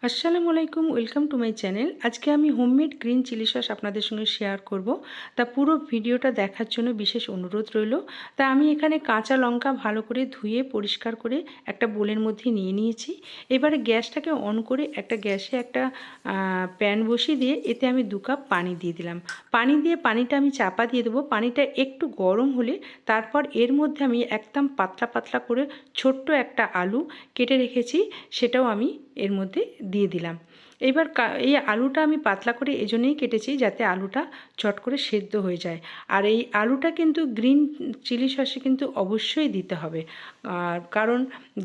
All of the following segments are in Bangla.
আসসালামু আলাইকুম, ওয়েলকাম টু মাই চ্যানেল। আজকে আমি হোমমেড গ্রিন চিলি সস আপনাদের সঙ্গে শেয়ার করব। তা পুরো ভিডিওটা দেখার জন্য বিশেষ অনুরোধ রইল। তা আমি এখানে কাঁচা লঙ্কা ভালো করে ধুয়ে পরিষ্কার করে একটা বোলের মধ্যে নিয়ে নিয়েছি। এবারে গ্যাসটাকে অন করে গ্যাসে একটা প্যান বসিয়ে দিয়ে এতে আমি 2 কাপ পানি দিয়ে দিলাম। পানি দিয়ে পানিটা আমি চাপা দিয়ে দেবো। পানিটা একটু গরম হলে তারপর এর মধ্যে আমি একদম পাতলা পাতলা করে ছোট্ট একটা আলু কেটে রেখেছি, সেটাও আমি এর মধ্যে দিয়ে দিলাম। এবার এই আলুটা আমি পাতলা করে এজন্যই কেটেছি যাতে আলুটা চট করে সেদ্ধ হয়ে যায়। আর এই আলুটা কিন্তু গ্রিন চিলি সসে কিন্তু অবশ্যই দিতে হবে, কারণ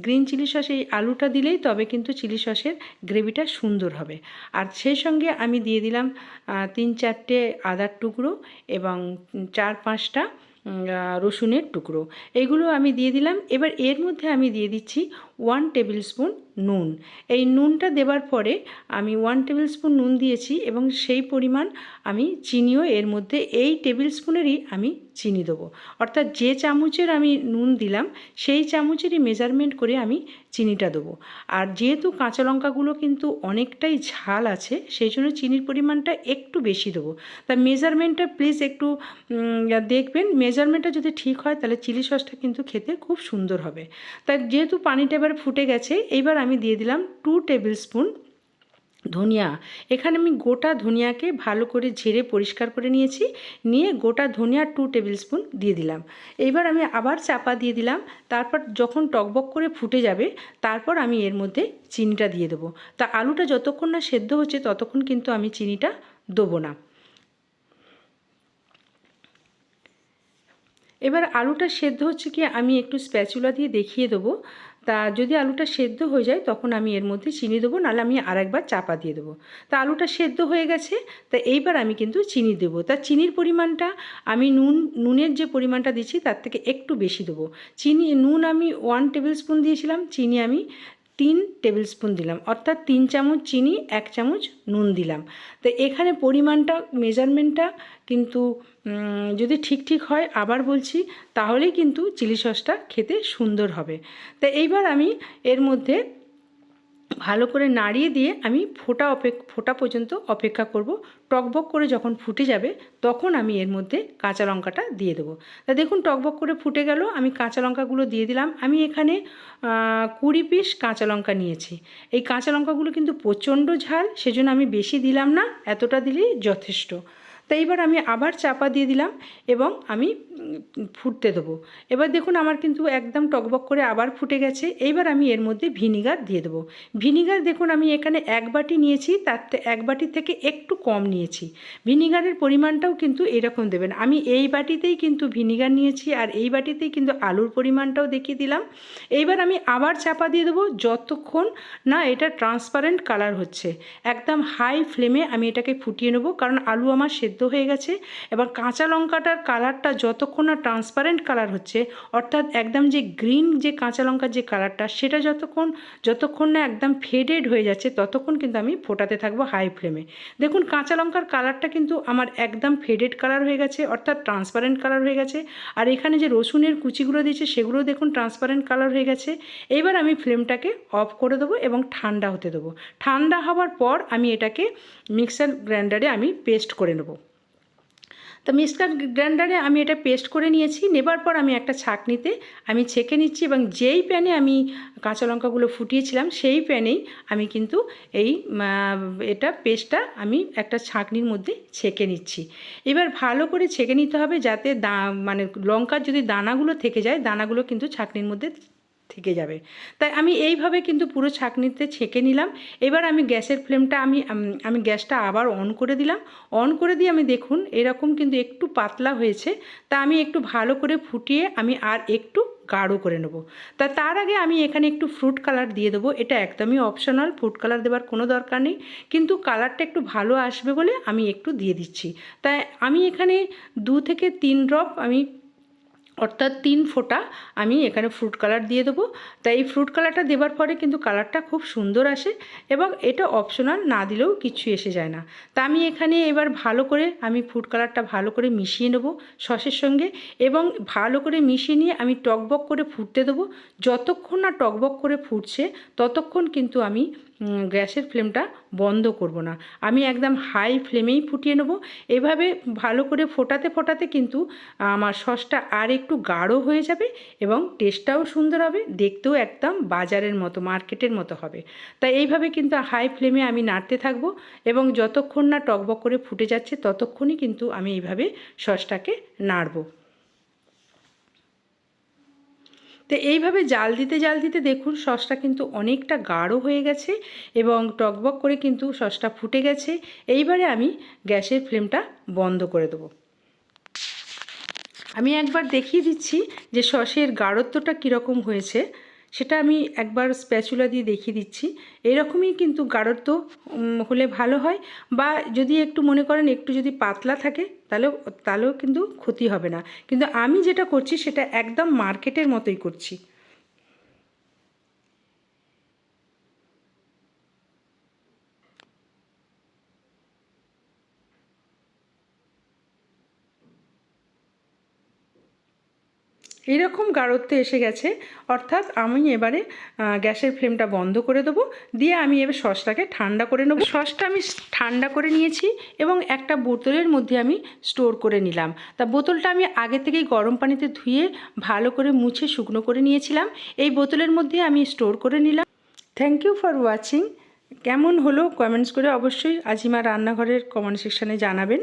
গ্রিন চিলি সসে এই আলুটা দিলেই তবে কিন্তু চিলি সসের গ্রেভিটা সুন্দর হবে। আর সেই সঙ্গে আমি দিয়ে দিলাম 3-4টে আদার টুকরো এবং 4-5টা রসুনের টুকরো, এগুলো আমি দিয়ে দিলাম। এবার এর মধ্যে আমি দিয়ে দিচ্ছি 1 টেবিল স্পুন নুন। এই নুনটা দেওয়ার পরে আমি 1 টেবিল স্পুন নুন দিয়েছি এবং সেই পরিমাণ আমি চিনিও এর মধ্যে এই টেবিল স্পুনেরই আমি চিনি দেবো, অর্থাৎ যে চামচের আমি নুন দিলাম সেই চামচেরই মেজারমেন্ট করে আমি চিনিটা দেবো। আর যেহেতু কাঁচা লঙ্কাগুলো কিন্তু অনেকটাই ঝাল আছে, সেই জন্য চিনির পরিমাণটা একটু বেশি দেবো। তা মেজারমেন্টটা প্লিজ একটু দেখবেন, মেজারমেন্টটা যদি ঠিক হয় তাহলে চিলি সসটা কিন্তু খেতে খুব সুন্দর হবে। তাই যেহেতু পানিটা এবার ফুটে গেছে, এইবার আমি দিয়ে দিলাম 2 টেবিল স্পুন ধনিয়া। এখানে আমি গোটা ধনিয়াকে ভালো করে ঝেড়ে পরিষ্কার করে নিয়েছি, নিয়ে গোটা ধনিয়া 2 টেবিল স্পুন দিয়ে দিলাম। এইবার আমি আবার চাপা দিয়ে দিলাম। তারপর যখন টকবক করে ফুটে যাবে তারপর আমি এর মধ্যে চিনিটা দিয়ে দেবো। তা আলুটা যতক্ষণ না সেদ্ধ হচ্ছে ততক্ষণ কিন্তু আমি চিনিটা দেবো না। এবার আলুটা সেদ্ধ হচ্ছে কি আমি একটু স্প্যাচুলা দিয়ে দেখিয়ে দেবো। তা যদি আলুটা সেদ্ধ হয়ে যায় তখন আমি এর মধ্যে চিনি দেবো, নাহলে আমি আরেকবার চাপা দিয়ে দেবো। তা আলুটা সেদ্ধ হয়ে গেছে, তা এইবার আমি কিন্তু চিনি দেবো। তা চিনির পরিমাণটা আমি নুনের যে পরিমাণটা দিচ্ছি তার থেকে একটু বেশি দেবো। নুন আমি 1 টেবিল স্পুন দিয়েছিলাম, চিনি আমি 3 টেবিল স্পুন দিলাম, অর্থাৎ 3 চামচ চিনি 1 চামচ নুন দিলাম। তো এখানে পরিমাণটা মেজারমেন্টটা কিন্তু যদি ঠিক হয় আবার বলছি, তাহলেই কিন্তু চিলি সসটা খেতে সুন্দর হবে। তো এইবার আমি এর মধ্যে ভালো করে নাড়িয়ে দিয়ে আমি ফোটা পর্যন্ত অপেক্ষা করব। টকবক করে যখন ফুটে যাবে তখন আমি এর মধ্যে কাঁচা লঙ্কাটা দিয়ে দেবো। তা দেখুন টকবক করে ফুটে গেল, আমি কাঁচা লঙ্কাগুলো দিয়ে দিলাম। আমি এখানে 20 পিস কাঁচা লঙ্কা নিয়েছি। এই কাঁচা লঙ্কাগুলো কিন্তু প্রচণ্ড ঝাল, সেজন্য আমি বেশি দিলাম না, এতটা দিলেই যথেষ্ট। তো এইবার আমি আবার চাপা দিয়ে দিলাম এবং আমি ফুটতে দেবো। এবার দেখুন আমার কিন্তু একদম টকবক করে আবার ফুটে গেছে। এইবার আমি এর মধ্যে ভিনিগার দিয়ে দেবো। ভিনিগার দেখুন আমি এখানে 1 বাটি নিয়েছি, তার 1 বাটির থেকে একটু কম নিয়েছি। ভিনিগারের পরিমাণটাও কিন্তু এরকম দেবেন। আমি এই বাটিতেই কিন্তু ভিনিগার নিয়েছি আর এই বাটিতেই কিন্তু আলুর পরিমাণটাও দেখিয়ে দিলাম। এইবার আমি আবার চাপা দিয়ে দেবো যতক্ষণ না এটা ট্রান্সপারেন্ট কালার হচ্ছে। একদম হাই ফ্লেমে আমি এটাকে ফুটিয়ে নেবো, কারণ আলু আমার সেদ্ধ হয়ে গেছে। এবার কাঁচা লঙ্কাটার কালারটা যতক্ষণ না ট্রান্সপারেন্ট কালার হচ্ছে, অর্থাৎ একদম যে গ্রিন যে কাঁচা লঙ্কার যে কালারটা সেটা যতক্ষণ না একদম ফেডেড হয়ে যাচ্ছে ততক্ষণ কিন্তু আমি ফোটাতে থাকবো হাই ফ্লেমে। দেখুন কাঁচা লঙ্কার কালারটা কিন্তু আমার একদম ফেডেড কালার হয়ে গেছে, অর্থাৎ ট্রান্সপারেন্ট কালার হয়ে গেছে। আর এখানে যে রসুনের কুচিগুলো দিয়েছে সেগুলো দেখুন ট্রান্সপারেন্ট কালার হয়ে গেছে। এইবার আমি ফ্লেমটাকে অফ করে দেবো এবং ঠান্ডা হতে দেবো। ঠান্ডা হওয়ার পর আমি এটাকে মিক্সার গ্রাইন্ডারে আমি পেস্ট করে নেব। তো মিক্সার গ্রাইন্ডারে আমি এটা পেস্ট করে নিয়েছি। নেবার পর আমি একটা ছাঁকনিতে আমি ছেঁকে নিচ্ছি এবং যেই প্যানে আমি কাঁচা লঙ্কাগুলো ফুটিয়েছিলাম সেই প্যানেই আমি কিন্তু এটা পেস্টটা আমি একটা ছাঁকনির মধ্যে ছেঁকে নিচ্ছি। এবার ভালো করে ছেঁকে নিতে হবে যাতে মানে লঙ্কার যদি দানাগুলো থেকে যায় দানাগুলো কিন্তু ছাঁকনির মধ্যে থেকে যাবে। তাই আমি এইভাবে কিন্তু পুরো ছাঁকনিতে ছেঁকে নিলাম। এবার আমি গ্যাসের ফ্লেমটা আমি গ্যাসটা আবার অন করে দিলাম। অন করে দিয়ে আমি দেখুন এরকম কিন্তু একটু পাতলা হয়েছে। তা আমি একটু ভালো করে ফুটিয়ে আমি আর একটু গাঢ় করে নেব। তার আগে আমি এখানে একটু ফ্রুট কালার দিয়ে দেবো। এটা একদমই অপশনাল, ফ্রুট কালার দেওয়ার কোনো দরকার নেই, কিন্তু কালারটা একটু ভালো আসবে বলে আমি একটু দিয়ে দিচ্ছি। তাই আমি এখানে 2 থেকে 3 ড্রপ অর্থাৎ 3 ফোঁটা আমি এখানে ফ্রুট কালার দিয়ে দেবো। তাই এই ফ্রুট কালারটা দেওয়ার পরে কিন্তু কালারটা খুব সুন্দর আসে এবং এটা অপশনাল, না দিলেও কিছু এসে যায় না। তা আমি এখানে এবার ভালো করে আমি ফ্রুট কালারটা ভালো করে মিশিয়ে নেব সসের সঙ্গে এবং ভালো করে মিশিয়ে নিয়ে আমি টকবক করে ফুটতে দেবো। যতক্ষণ না টকবক করে ফুটছে ততক্ষণ কিন্তু আমি গ্যাসের ফ্লেমটা বন্ধ করব না, আমি একদম হাই ফ্লেমেই ফুটিয়ে নেব। এভাবে ভালো করে ফোটাতে ফোটাতে কিন্তু আমার সসটা আর একটু গাঢ় হয়ে যাবে এবং টেস্টটাও সুন্দর হবে, দেখতেও একদম বাজারের মতো মার্কেটের মতো হবে। তাই এইভাবে কিন্তু হাই ফ্লেমে আমি নাড়তে থাকবো এবং যতক্ষণ না টকবক করে ফুটে যাচ্ছে ততক্ষণই কিন্তু আমি এইভাবে সসটাকে নাড়ব। তো এইভাবে জাল দিতে দেখুন সসটা কিন্তু অনেকটা গাঢ় হয়ে গেছে এবং টকবক করে কিন্তু সসটা ফুটে গেছে। এইবারে আমি গ্যাসের ফ্লেমটা বন্ধ করে দেবো। আমি একবার দেখিয়ে দিচ্ছি যে সসের গাঢ়ত্বটা কীরকম হয়েছে, সেটা আমি একবার স্প্যাচুলা দিয়ে দেখিয়ে দিচ্ছি। এরকমই কিন্তু গাঢ়ত্ব হলে ভালো হয়, বা যদি একটু মনে করেন একটু যদি পাতলা থাকে তাহলেও কিন্তু ক্ষতি হবে না। কিন্তু আমি যেটা করছি সেটা একদম মার্কেটের মতোই করছি। এইরকম গাঢ়ত্বে এসে গেছে, অর্থাৎ আমি এবারে গ্যাসের ফ্লেমটা বন্ধ করে দেবো, দিয়ে আমি এবার সসটাকে ঠান্ডা করে নেব। সসটা আমি ঠান্ডা করে নিয়েছি এবং একটা বোতলের মধ্যে আমি স্টোর করে নিলাম। তা বোতলটা আমি আগে থেকেই গরম পানিতে ধুয়ে ভালো করে মুছে শুকনো করে নিয়েছিলাম, এই বোতলের মধ্যে আমি স্টোর করে নিলাম। Thank you for watching. কেমন হলো কমেন্টস করে অবশ্যই আজিমা রান্নাঘরের কমেন্ট সেকশানে জানাবেন।